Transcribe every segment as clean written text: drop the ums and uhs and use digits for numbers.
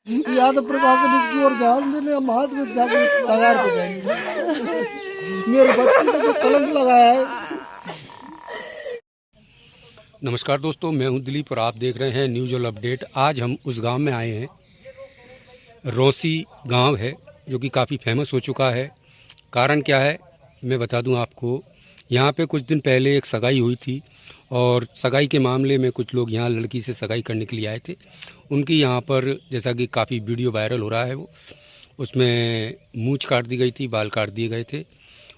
या तो प्रशासन इसकी ओर ध्यान देने, हम हाथ में जाकर तगार पे जाएंगे। मेरे बच्चे ने जो कलंक लगाया है। नमस्कार दोस्तों, मैं हूं दिलीप और आप देख रहे हैं न्यूज़ ऑल अपडेट। आज हम उस गांव में आए हैं। रौसी गांव है जो कि काफ़ी फेमस हो चुका है। कारण क्या है मैं बता दूं आपको। यहां पे कुछ दिन पहले एक सगाई हुई थी और सगाई के मामले में कुछ लोग यहां लड़की से सगाई करने के लिए आए थे। उनकी यहां पर जैसा कि काफ़ी वीडियो वायरल हो रहा है, वो उसमें मूंछ काट दी गई थी, बाल काट दिए गए थे।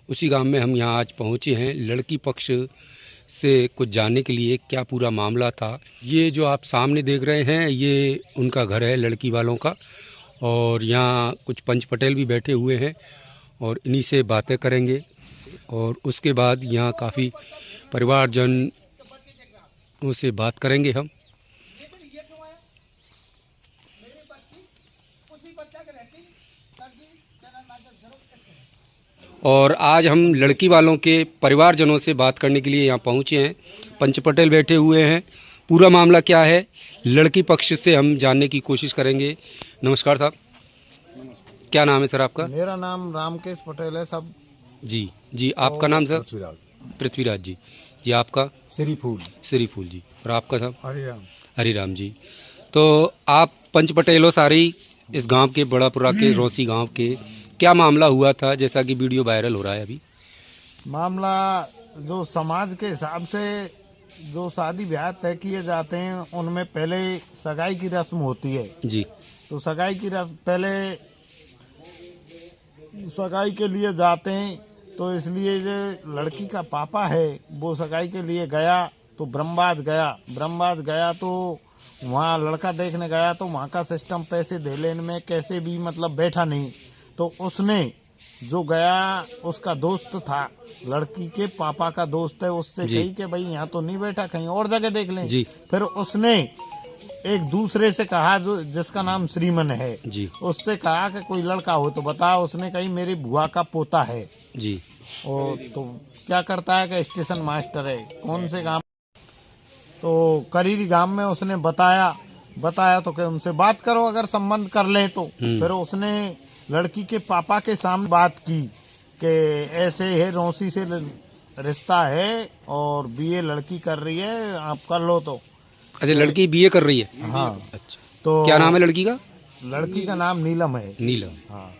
उसी गांव में हम यहां आज पहुंचे हैं लड़की पक्ष से कुछ जानने के लिए क्या पूरा मामला था। ये जो आप सामने देख रहे हैं ये उनका घर है लड़की वालों का, और यहाँ कुछ पंच पटेल भी बैठे हुए हैं और इन्हीं से बातें करेंगे। और उसके बाद यहाँ काफ़ी परिवारजन से बात करेंगे हम। और आज हम लड़की वालों के परिवारजनों से बात करने के लिए यहाँ पहुँचे हैं। पंच पटेल बैठे हुए हैं। पूरा मामला क्या है लड़की पक्ष से हम जानने की कोशिश करेंगे। नमस्कार साहब। नमस्कार। क्या नाम है सर आपका? मेरा नाम रामकेश पटेल है सब। जी जी, आपका नाम सर? पृथ्वीराज जी। जी आपका? श्रीफूल जी। और आपका साहब? हरिराम। हरिराम जी। तो आप पंच पटेल हो सारे इस गांव के, बड़ापुरा के रौसी गांव के। क्या मामला हुआ था जैसा कि वीडियो वायरल हो रहा है अभी? मामला जो समाज के हिसाब से जो शादी ब्याह तय किए जाते हैं उनमें पहले सगाई की रस्म होती है जी। तो सगाई की रस्म पहले सगाई के लिए जाते हैं। तो इसलिए जो लड़की का पापा है वो सगाई के लिए गया तो ब्रह्मबाद गया तो वहाँ लड़का देखने गया तो वहाँ का सिस्टम पैसे दे लेने में कैसे भी मतलब बैठा नहीं। तो उसने जो गया उसका दोस्त था, लड़की के पापा का दोस्त है, उससे कही कि भाई यहाँ तो नहीं बैठा, कहीं और जगह देख लें जी। फिर उसने एक दूसरे से कहा जो जिसका नाम श्रीमन है जी। उससे कहा कि कोई लड़का हो तो बताओ। उसने कही मेरी बुआ का पोता है जी। और तो क्या करता है कि स्टेशन मास्टर है कौन से गांव, तो करीरी गांव में उसने बताया तो कि उनसे बात करो अगर संबंध कर ले तो। फिर उसने लड़की के पापा के सामने बात की कि ऐसे है रौसी से रिश्ता है और बीए लड़की कर रही है, आप कर लो तो। अच्छा, लड़की बीए कर रही है? हाँ। अच्छा, तो क्या नाम है लड़की का? लड़की का नाम नीलम है। नीलम। हाँ।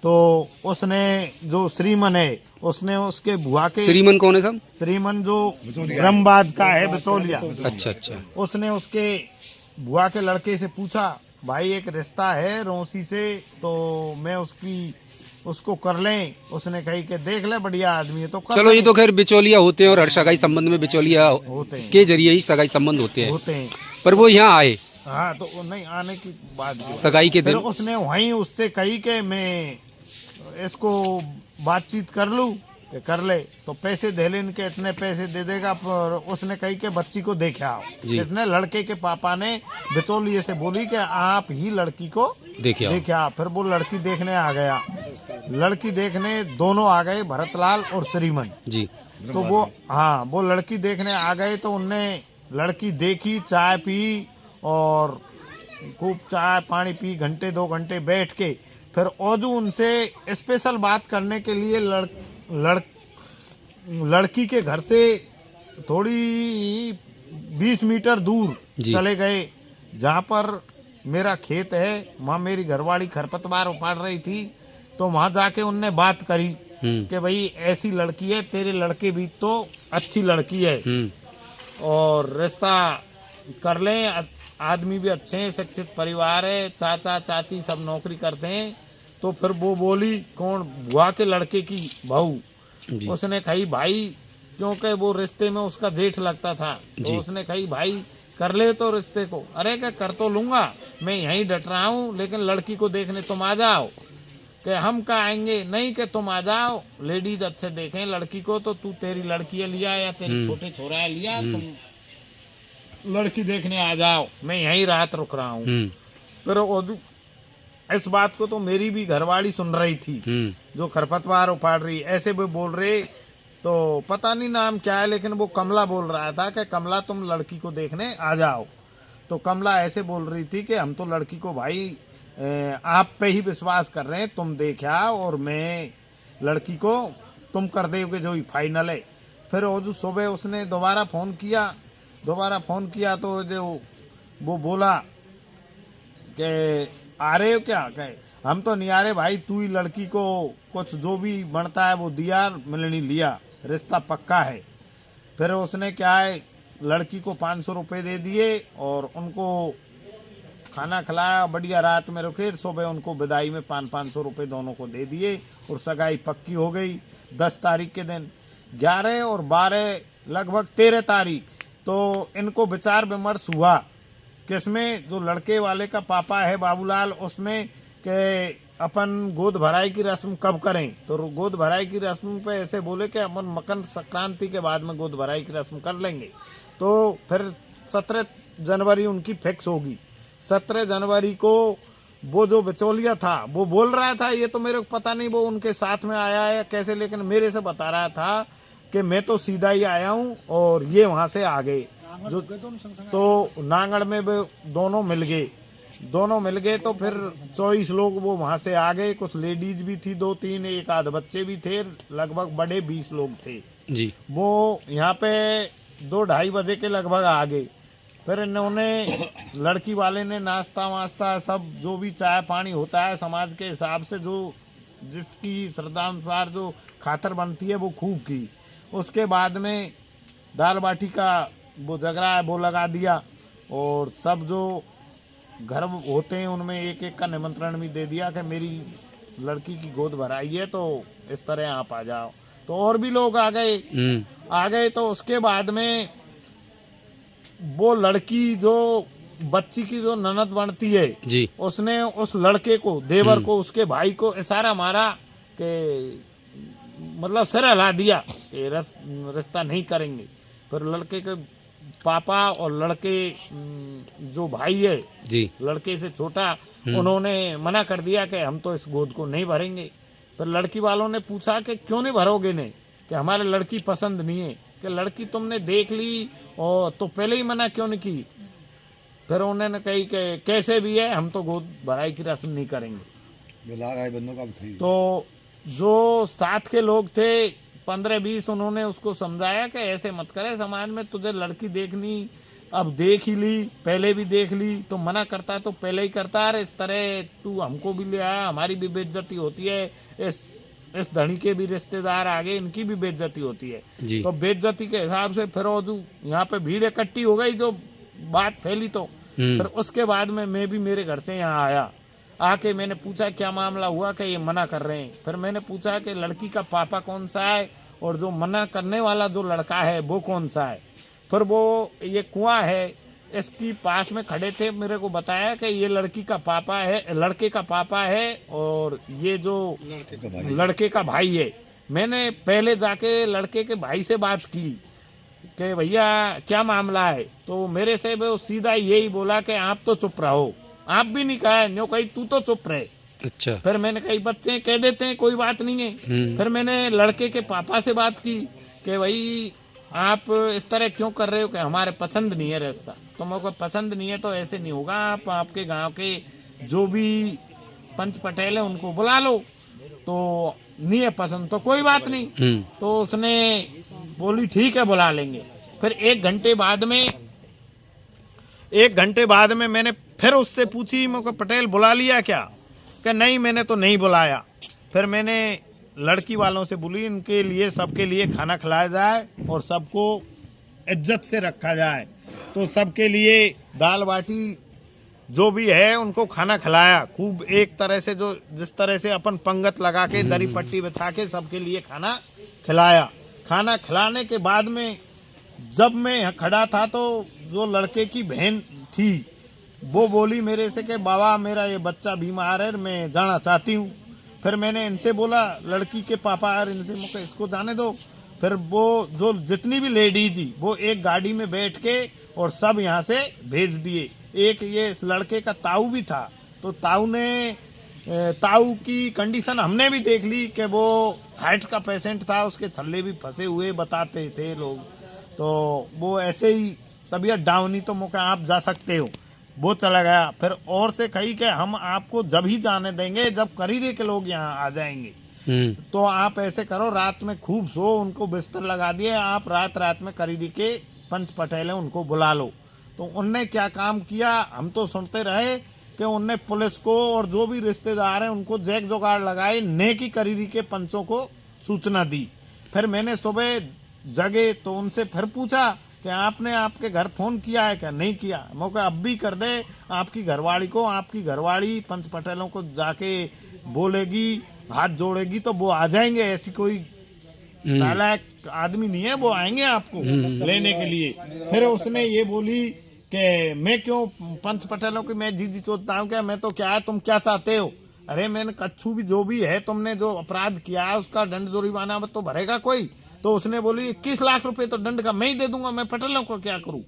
तो उसने जो श्रीमन है उसने उसके बुआ के, श्रीमन कौन है साहब? श्रीमन जो ब्रह्मबाद का है बिचौलिया। अच्छा। उसने उसके बुआ के लड़के से पूछा भाई एक रिश्ता है रौसी से तो मैं उसको कर लें। उसने कही कि देख ले बढ़िया आदमी है तो कर चलो, ये लें। तो खैर बिचौलिया होते हैं और हर सगाई संबंध में बिचौलिया होते हैं के जरिए ही सगाई संबंध होते हैं। हैं पर वो यहाँ आए हाँ तो नहीं आने की बात सगाई के फिर दिन। उसने वहीं उससे कही कि मैं इसको बातचीत कर लूं कि कर ले तो पैसे दे लेने के इतने पैसे दे देगा। पर उसने कही कि बच्ची को देखे आओ। इसने लड़के के पापा ने बिचौलिए से बोली कि आप ही लड़की को देखे आओ। फिर वो लड़की देखने आ गया। लड़की देखने दोनों आ गए, भरतलाल और श्रीमन जी। तो वो लड़की देखने आ गए तो उनने लड़की देखी, चाय पी और खूब चाय पानी पी, घंटे 2 घंटे बैठ के फिर औजू उनसे स्पेशल बात करने के लिए लड़की के घर से थोड़ी 20 मीटर दूर चले गए जहाँ पर मेरा खेत है। वहाँ मेरी घरवाली खरपतवार उपाड़ रही थी तो वहाँ जाके उनने बात करी कि भाई ऐसी लड़की है, तेरे लड़के भी तो अच्छी लड़की है और रिश्ता कर लें, आदमी भी अच्छे हैं, शिक्षित परिवार है, चाचा चाची सब नौकरी करते हैं। तो फिर वो बोली कौन, बुआ के लड़के की बहू। उसने कही भाई, क्योंकि वो रिश्ते में उसका जेठ लगता था तो उसने कही भाई कर ले तो रिश्ते को। अरे क्या कर तो लूंगा, मैं यहीं डट रहा हूँ, लेकिन लड़की को देखने तुम आ जाओ। कि हम का आएंगे नहीं, कि तुम आ जाओ, लेडीज अच्छे देखें लड़की को तो तू तेरी लड़की है लिया या तेरे छोटे छोरा है लिया, तुम लड़की देखने आ जाओ, मैं यहीं रात रुक रहा हूँ। फिर इस बात को तो मेरी भी घरवाली सुन रही थी जो खरपतवार उपाड़ रही, ऐसे भी बोल रहे तो पता नहीं नाम क्या है, लेकिन वो कमला बोल रहा था कि कमला तुम लड़की को देखने आ जाओ। तो कमला ऐसे बोल रही थी कि हम तो लड़की को भाई आप पे ही विश्वास कर रहे हैं, तुम देखा और मैं लड़की को तुम कर दोगे जो ही फाइनल है। फिर वो जो सुबह उसने दोबारा फ़ोन किया तो जो वो बोला कि आ रहे हो क्या, कहे हम तो नहीं आ रहे भाई, तू ही लड़की को कुछ जो भी बनता है वो दिया, मिलनी लिया, रिश्ता पक्का है। फिर उसने क्या है लड़की को 500 रुपये दे दिए और उनको खाना खिलाया, बढ़िया रात में रुके, सुबह उनको विदाई में 500 रुपये दोनों को दे दिए और सगाई पक्की हो गई 10 तारीख के दिन। 11 और 12 लगभग 13 तारीख तो इनको विचार विमर्श हुआ किसमें, जो लड़के वाले का पापा है बाबूलाल, उसमें कि अपन गोद भराई की रस्म कब करें। तो गोद भराई की रस्म पे ऐसे बोले कि अपन मकर संक्रांति के बाद में गोद भराई की रस्म कर लेंगे। तो फिर 17 जनवरी उनकी फिक्स होगी। 17 जनवरी को वो जो बिचौलिया था वो बोल रहा था, ये तो मेरे को पता नहीं वो उनके साथ में आया है कैसे, लेकिन मेरे से बता रहा था कि मैं तो सीधा ही आया हूँ और ये वहाँ से आ गए जो, तो नांगड़ में दोनों मिल गए तो फिर 24 लोग वो वहाँ से आ गए। कुछ लेडीज भी थी 2-3, एक आध बच्चे भी थे, लगभग बड़े 20 लोग थे जी। वो यहाँ पे 2-2:30 बजे के लगभग आ गए। फिर इन्होंने लड़की वाले ने नाश्ता वास्ता सब जो भी चाय पानी होता है समाज के हिसाब से, जो जिसकी श्रद्धानुसार जो खातर बनती है वो खूब की। उसके बाद में दाल बाटी का वो जगरा है वो लगा दिया और सब जो घर होते हैं उनमें एक एक का निमंत्रण भी दे दिया कि मेरी लड़की की गोद भराई है तो इस तरह आप आ जाओ। तो और भी लोग आ गए। तो उसके बाद में वो लड़की जो बच्ची की जो ननद बनती है जी, उसने उस लड़के को, देवर को, उसके भाई को इशारा मारा कि मतलब सिर हिला दिया कि रिश्ता नहीं करेंगे। फिर लड़के के पापा और लड़के जो भाई है जी, लड़के से छोटा, उन्होंने मना कर दिया कि हम तो इस गोद को नहीं भरेंगे। फिर लड़की वालों ने पूछा कि क्यों नहीं भरोगे ने, कि हमारे लड़की पसंद नहीं है, कि लड़की तुमने देख ली और तो पहले ही मना क्यों नहीं की। फिर उन्होंने कही कि कैसे भी है हम तो गोद भराई की रस्म नहीं करेंगे। तो जो साथ के लोग थे 15-20 उन्होंने उसको समझाया कि ऐसे मत करे, समाज में तुझे लड़की देखनी, अब देख ही ली, पहले भी देख ली, तो मना करता है तो पहले ही करता है, इस तरह तू हमको भी ले आया, हमारी भी बेइज्जती होती है, इस धनी के भी रिश्तेदार आगे इनकी भी बेइज्जती होती है। तो बेइज्जती के हिसाब से फिर जो यहाँ पे भीड़ इकट्ठी हो गई, जो बात फैली, तो फिर उसके बाद में मैं भी मेरे घर से यहाँ आया। आके मैंने पूछा क्या मामला हुआ कि ये मना कर रहे हैं। फिर मैंने पूछा कि लड़की का पापा कौन सा है और जो मना करने वाला जो लड़का है वो कौन सा है। फिर वो ये कुआं है इसकी पास में खड़े थे, मेरे को बताया कि ये लड़की का पापा है, लड़के का पापा है और ये जो लड़के का भाई है। मैंने पहले जाके लड़के के भाई से बात की कि भैया क्या मामला है, तो मेरे से वो सीधा यही बोला कि आप तो चुप रहो, आप भी नहीं कहा, न्यो कही तू तो चुप रहे। अच्छा। फिर मैंने कही बच्चे कह देते हैं कोई बात नहीं है। फिर मैंने लड़के के पापा से बात की कि भाई आप इस तरह क्यों कर रहे हो, कि हमारे पसंद नहीं है रिश्ता। तो मेरे को पसंद नहीं है तो ऐसे नहीं होगा, आप आपके गांव के जो भी पंच पटेल है उनको बुला लो, तो नहीं है पसंद तो कोई बात नहीं। तो उसने बोली ठीक है बुला लेंगे। फिर 1 घंटे बाद में मैंने फिर उससे पूछी, मेरे को पटेल बुला लिया क्या, कि नहीं मैंने तो नहीं बुलाया। फिर मैंने लड़की वालों से बोली इनके लिए सबके लिए खाना खिलाया जाए और सबको इज्जत से रखा जाए। तो सबके लिए दाल बाटी जो भी है उनको खाना खिलाया खूब, एक तरह से जो जिस तरह से अपन पंगत लगा के दरी पट्टी बिछा के सबके लिए खाना खिलाया। खाना खिलाने के बाद में जब मैं यहाँ खड़ा था तो जो लड़के की बहन थी वो बोली मेरे से कि बाबा मेरा ये बच्चा बीमार है, मैं जाना चाहती हूँ। फिर मैंने इनसे बोला लड़की के पापा यार इनसे मुझे इसको जाने दो। फिर वो जो जितनी भी लेडी थी वो एक गाड़ी में बैठ के और सब यहाँ से भेज दिए। एक ये इस लड़के का ताऊ भी था, तो ताऊ की कंडीशन हमने भी देख ली कि वो हार्ट का पेशेंट था, उसके छल्ले भी फंसे हुए बताते थे लोग, तो वो ऐसे ही तबीयत डाउन ही, तो मौका आप जा सकते हो। वो चला गया। फिर और से कही कि हम आपको जब ही जाने देंगे जब करीरे के लोग यहाँ आ जाएंगे। तो आप ऐसे करो, रात में खूब सो, उनको बिस्तर लगा दिए, आप रात में करीरी के पंच पटेल हैं उनको बुला लो। तो उनने क्या काम किया, हम तो सुनते रहे कि उनने पुलिस को और जो भी रिश्तेदार हैं उनको जैक जुगाड़ लगाए, नेकी करीरी के पंचों को सूचना दी। फिर मैंने सुबह जगे तो उनसे फिर पूछा कि आपने आपके घर फोन किया है क्या? नहीं किया। मौका अब भी कर दे आपकी घरवाली को, आपकी घरवाली पंच पटेलों को जाके बोलेगी, हाथ जोड़ेगी तो वो आ जाएंगे। ऐसी कोई नालायक आदमी नहीं है, वो आएंगे आपको लेने के लिए। फिर उसने ये बोली कि मैं क्यों पंच पटेलों की मैं जी सोचता हूँ, क्या मैं तो क्या है, तुम क्या चाहते हो? अरे मैंने कच्छू भी जो भी है, तुमने जो अपराध किया है उसका दंड जुर्माना तो भरेगा कोई। तो उसने बोली 21 लाख रुपए तो दंड का मैं ही दे दूंगा, मैं पटेलों को क्या करूं।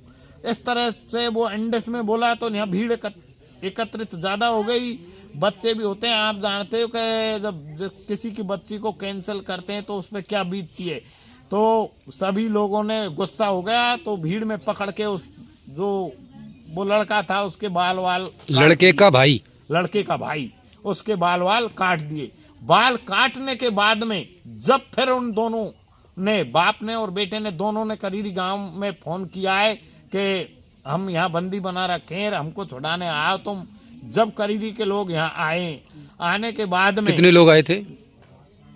इस तरह से वो एंडेस में बोला। तो यहाँ भीड़ एकत्रित ज्यादा हो गई, बच्चे भी होते हैं, आप जानते हो कि जब किसी की बच्ची को कैंसिल करते हैं तो उसमें क्या बीतती है। तो सभी लोगों ने गुस्सा हो गया, तो भीड़ में पकड़ के उस जो वो लड़का था उसके बाल लड़के का भाई उसके बाल काट दिए। बाल काटने के बाद में जब फिर उन दोनों ने, बाप ने और बेटे ने, दोनों ने करीरी गांव में फोन किया है कि हम यहाँ बंदी बना रखे हैं, हमको छुड़ाने आओ तुम। जब करीरी के लोग यहाँ आए, आने के बाद में कितने लोग आए थे?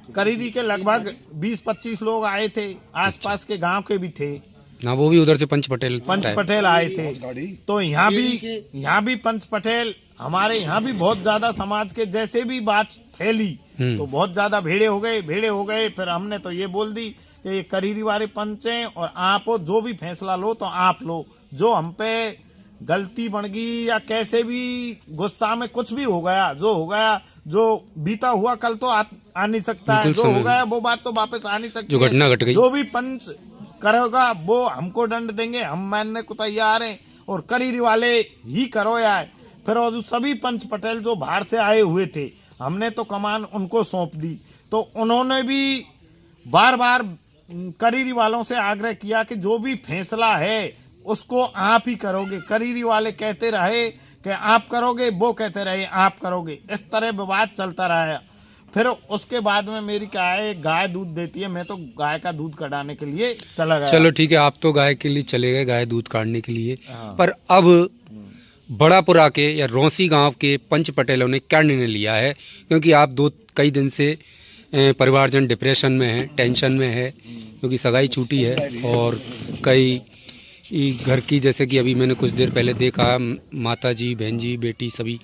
करीरी के लगभग 20-25 लोग आए थे, आसपास के गांव के भी थे ना, वो भी उधर से पंच पटेल आए थे। तो यहाँ भी पंच पटेल, हमारे यहाँ भी बहुत ज्यादा समाज के जैसे भी बात फैली तो बहुत ज्यादा भेड़े हो गए। फिर हमने तो ये बोल दी कि ये करीरी वाले पंच हैं और आप जो भी फैसला लो तो आप लो, जो हम पे गलती बन गई या कैसे भी गुस्सा में कुछ भी हो गया, जो हो गया, जो बीता हुआ कल तो आ नहीं सकता है, जो हो गया वो बात तो वापस आ नहीं सकती, जो घटना घट गई, जो भी पंच करेगा वो हमको दंड देंगे, हम मानने को तैयार हैं और करीरी वाले ही करो यार। फिर और जो सभी पंच पटेल जो बाहर से आए हुए थे, हमने तो कमान उनको सौंप दी। तो उन्होंने भी बार बार करीरी वालों से आग्रह किया कि जो भी फैसला है उसको आप ही करोगे। करीरी वाले कहते रहे कि आप करोगे, वो कहते रहे आप करोगे। इस तरह विवाद चलता रहा। फिर उसके बाद में मेरी क्या है, गाय दूध देती है, मैं तो गाय का दूध कढ़ाने के लिए चला गया। चलो ठीक है, आप तो गाय के लिए चले गए, गाय दूध काटने के लिए। पर अब बड़ापुरा के या रौसी गांव के पंच पटेलों ने क्या निर्णय लिया है? क्योंकि आप कई दिन से परिवारजन डिप्रेशन में है, टेंशन में है, क्योंकि सगाई छूटी है और कई घर की, जैसे कि अभी मैंने कुछ देर पहले देखा, माता जी, बहन जी, बेटी सभी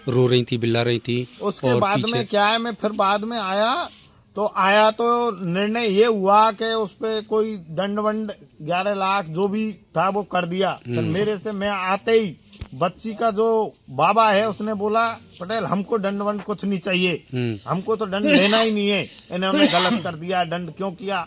रो रही थी, बिल्ला रही थी। उसके बाद में क्या है, मैं फिर बाद में आया तो निर्णय ये हुआ कि उस पे कोई दंड वंड 11 लाख जो भी था वो कर दिया। फिर मेरे से मैं आते ही बच्ची का जो बाबा है उसने बोला, पटेल हमको दंड वंड कुछ नहीं चाहिए, हमको तो दंड लेना ही नहीं है, इन्होंने गलत कर दिया, दंड क्यों किया।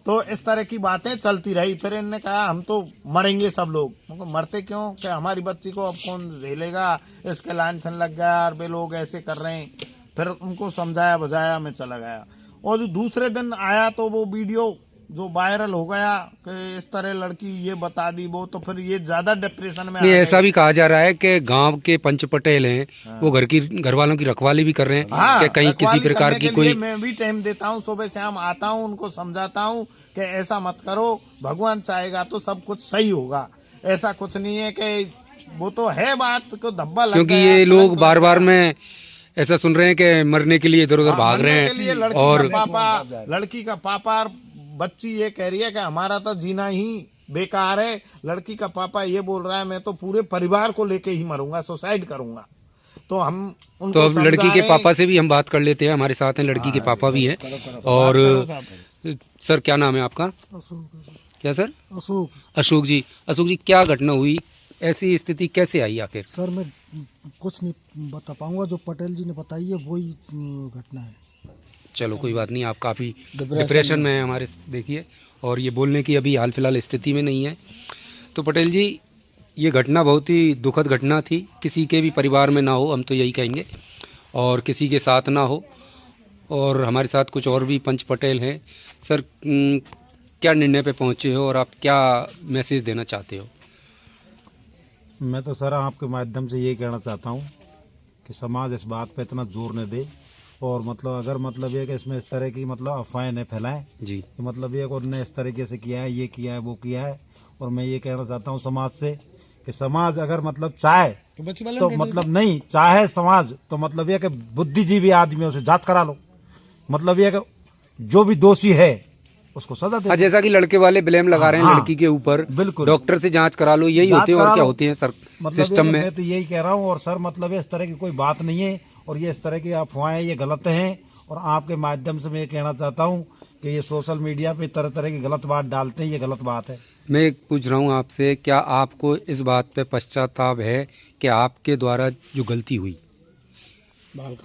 तो इस तरह की बातें चलती रही। फिर इन्होंने कहा हम तो मरेंगे सब लोग। मरते क्यों, कि हमारी बच्ची को अब कौन झेलेगा, इसके लांछन लग गया और वे लोग ऐसे कर रहे हैं। फिर उनको समझाया बुझाया, मैं चला गया। और जो दूसरे दिन आया तो वो वीडियो जो वायरल हो गया कि इस तरह लड़की ये बता दी, वो तो फिर ये ज्यादा डिप्रेशन में। ऐसा भी कहा जा रहा है कि गांव के पंच पटेल हैं, वो घर वालों की रखवाली भी कर रहे हैं। कि कहीं किसी प्रकार की कोई, मैं भी टाइम देता हूँ, सुबह शाम आता हूँ, उनको समझाता हूँ कि ऐसा मत करो, भगवान चाहेगा तो सब कुछ सही होगा। ऐसा कुछ नहीं है कि वो तो है बात को धब्बा लग गया। क्योंकि ये लोग बार बार में ऐसा सुन रहे हैं कि मरने के लिए इधर उधर भाग रहे हैं। और लड़की का पापा बच्ची ये कह रही है कि हमारा तो जीना ही बेकार है। लड़की का पापा ये बोल रहा है मैं तो पूरे परिवार को लेके ही मरूंगा, सुसाइड करूंगा। तो हम उनको तो अब लड़की के पापा से भी हम बात कर लेते हैं, हमारे साथ हैं लड़की के पापा भी हैं। और सर क्या नाम है आपका? क्या सर? अशोक जी। अशोक जी, क्या घटना हुई, ऐसी स्थिति कैसे आई आखिर? सर मैं कुछ नहीं बता पाऊंगा, जो पटेल जी ने बताई है वही घटना है। चलो कोई बात नहीं, आप काफ़ी डिप्रेशन में हैं हमारे, देखिए, और ये बोलने की अभी हाल फिलहाल स्थिति में नहीं है। तो पटेल जी, ये घटना बहुत ही दुखद घटना थी, किसी के भी परिवार में ना हो, हम तो यही कहेंगे, और किसी के साथ ना हो। और हमारे साथ कुछ और भी पंच पटेल हैं। सर क्या निर्णय पे पहुँचे हो और आप क्या मैसेज देना चाहते हो? मैं तो सर आपके माध्यम से ये कहना चाहता हूँ कि समाज इस बात पे इतना जोर न दे, और मतलब अगर मतलब ये कि इसमें इस तरह की मतलब अफवाहें न फैलाएं जी। कि मतलब ये उन्होंने इस तरीके से किया है, ये किया है, वो किया है। और मैं ये कहना चाहता हूँ समाज से कि समाज अगर मतलब चाहे तो मतलब नहीं चाहे समाज तो मतलब ये कि बुद्धिजीवी आदमियों से जांच करा लो, मतलब ये कि जो भी दोषी है उसको सजा दे। जैसा कि लड़के वाले ब्लेम लगा रहे हैं हाँ, लड़की के ऊपर, बिल्कुल डॉक्टर से जांच करा लो, यही होते हैं और क्या होते हैं सर मतलब सिस्टम में। मैं तो यही कह रहा हूँ। और सर मतलब इस तरह की कोई बात नहीं है, और ये इस तरह की अफवाहें ये गलत हैं। और आपके माध्यम से मैं ये कहना चाहता हूँ कि ये सोशल मीडिया पे तरह तरह की गलत बात डालते हैं, ये गलत बात है। मैं एक पूछ रहा हूँ आपसे, क्या आपको इस बात पे पश्चाताप है कि आपके द्वारा जो गलती हुई बाल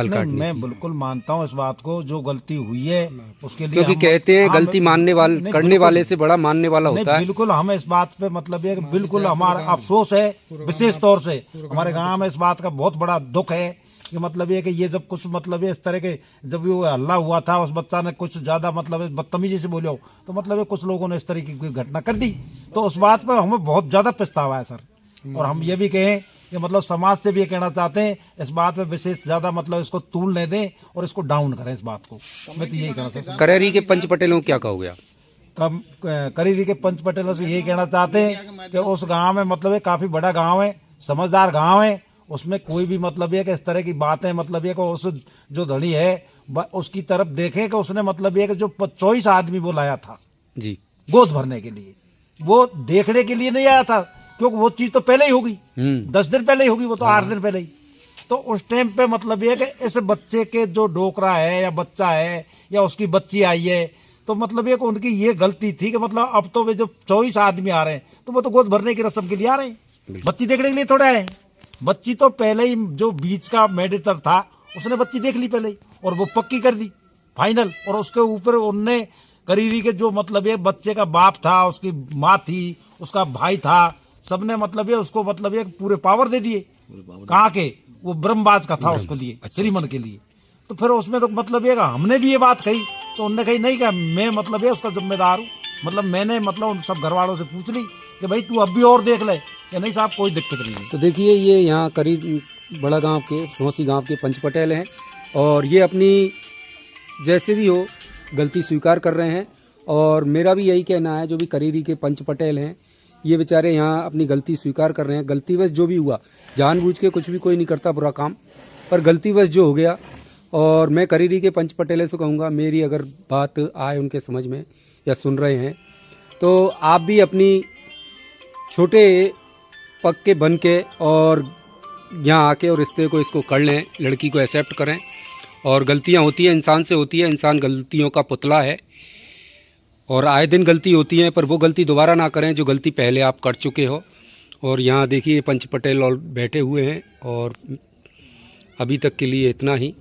काटने नहीं, मैं की? बिल्कुल मानता हूँ इस बात को, जो गलती हुई है उसके लिए क्योंकि हम- कहते हैं हाँ, गलती मानने वाले नहीं, करने बिल्कुल। वाले से बड़ा मानने वाला नहीं, होता है। बिल्कुल हमें इस बात पे मतलब ये बिल्कुल हमारा अफसोस है, विशेष तौर से हमारे गांव में इस बात का बहुत बड़ा दुख है कि मतलब ये कि ये जब कुछ मतलब ये इस तरह के जब ये हल्ला हुआ था, उस बच्चा ने कुछ ज्यादा मतलब बदतमीजी से बोले हो, तो मतलब ये कुछ लोगों ने इस तरह की कोई घटना कर दी, तो उस बात पर हमें बहुत ज्यादा पछतावा है सर। और हम ये भी कहें कि मतलब समाज से भी ये कहना चाहते हैं इस बात पे विशेष ज्यादा मतलब इसको तूल नहीं दें और इसको डाउन करें इस बात को। मैं तो यही कहना चाहता हूँ। करेरी के पंच पटेलों को क्या कहोगे आप? करीरी के पंच पटेलों से यही कहना चाहते हैं कि उस गांव में मतलब ये काफी बड़ा गांव है, समझदार गांव है, उसमें कोई भी मतलब ये कि इस तरह की बातें मतलब ये कि उस जो धनी है उसकी तरफ देखें कि उसने मतलब ये कि जो 24 आदमी वो लाया था जी गोद भरने के लिए, वो देखने के लिए नहीं आया था, क्योंकि वो चीज तो पहले ही होगी, 10 दिन पहले ही होगी, वो तो 8 दिन पहले ही। तो उस टाइम पे मतलब ये कि इस बच्चे के जो डोकरा है या बच्चा है या उसकी बच्ची आई है, तो मतलब ये कि उनकी ये गलती थी कि मतलब अब तो वे जो 24 आदमी आ रहे हैं तो वो तो गोद भरने की रस्म के लिए आ रहे हैं, बच्ची देखने के लिए थोड़ा है। बच्ची तो पहले ही जो बीच का मेडिटर था उसने बच्ची देख ली पहले ही, और वो पक्की कर दी फाइनल। और उसके ऊपर उनने करीरी के जो मतलब ये बच्चे का बाप था, उसकी माँ थी, उसका भाई था, सबने मतलब ये उसको मतलब ये पूरे पावर दे दिए। कहाँ के वो ब्रह्मबाज का था, उसको लिए श्रीमन के लिए। तो फिर उसमें तो मतलब ये हमने भी ये बात कही तो उनने कही नहीं क्या मैं मतलब ये उसका जिम्मेदार हूँ। मतलब मैंने मतलब उन सब घर वालों से पूछ ली कि भाई तू अब भी और देख ले, या नहीं साहब कोई दिक्कत नहीं है। तो देखिए ये यहाँ करीब बड़ा गांव के रौसी गांव के पंच पटेल हैं, और ये अपनी जैसे भी हो गलती स्वीकार कर रहे हैं। और मेरा भी यही कहना है, जो भी करीरी के पंच पटेल हैं ये बेचारे यहाँ अपनी गलती स्वीकार कर रहे हैं। गलतीवश जो भी हुआ, जानबूझ के कुछ भी कोई नहीं करता बुरा काम, पर गलतीवश जो हो गया। और मैं करीरी के पंच पटेले से कहूँगा, मेरी अगर बात आए उनके समझ में या सुन रहे हैं तो आप भी अपनी छोटे पक्के बन के और यहाँ आके और रिश्ते को इसको कर लें, लड़की को एक्सेप्ट करें। और गलतियाँ होती हैं, इंसान से होती है, इंसान गलतियों का पुतला है और आए दिन गलती होती है, पर वो गलती दोबारा ना करें जो गलती पहले आप कर चुके हो। और यहाँ देखिए पंच पटेल और बैठे हुए हैं, और अभी तक के लिए इतना ही।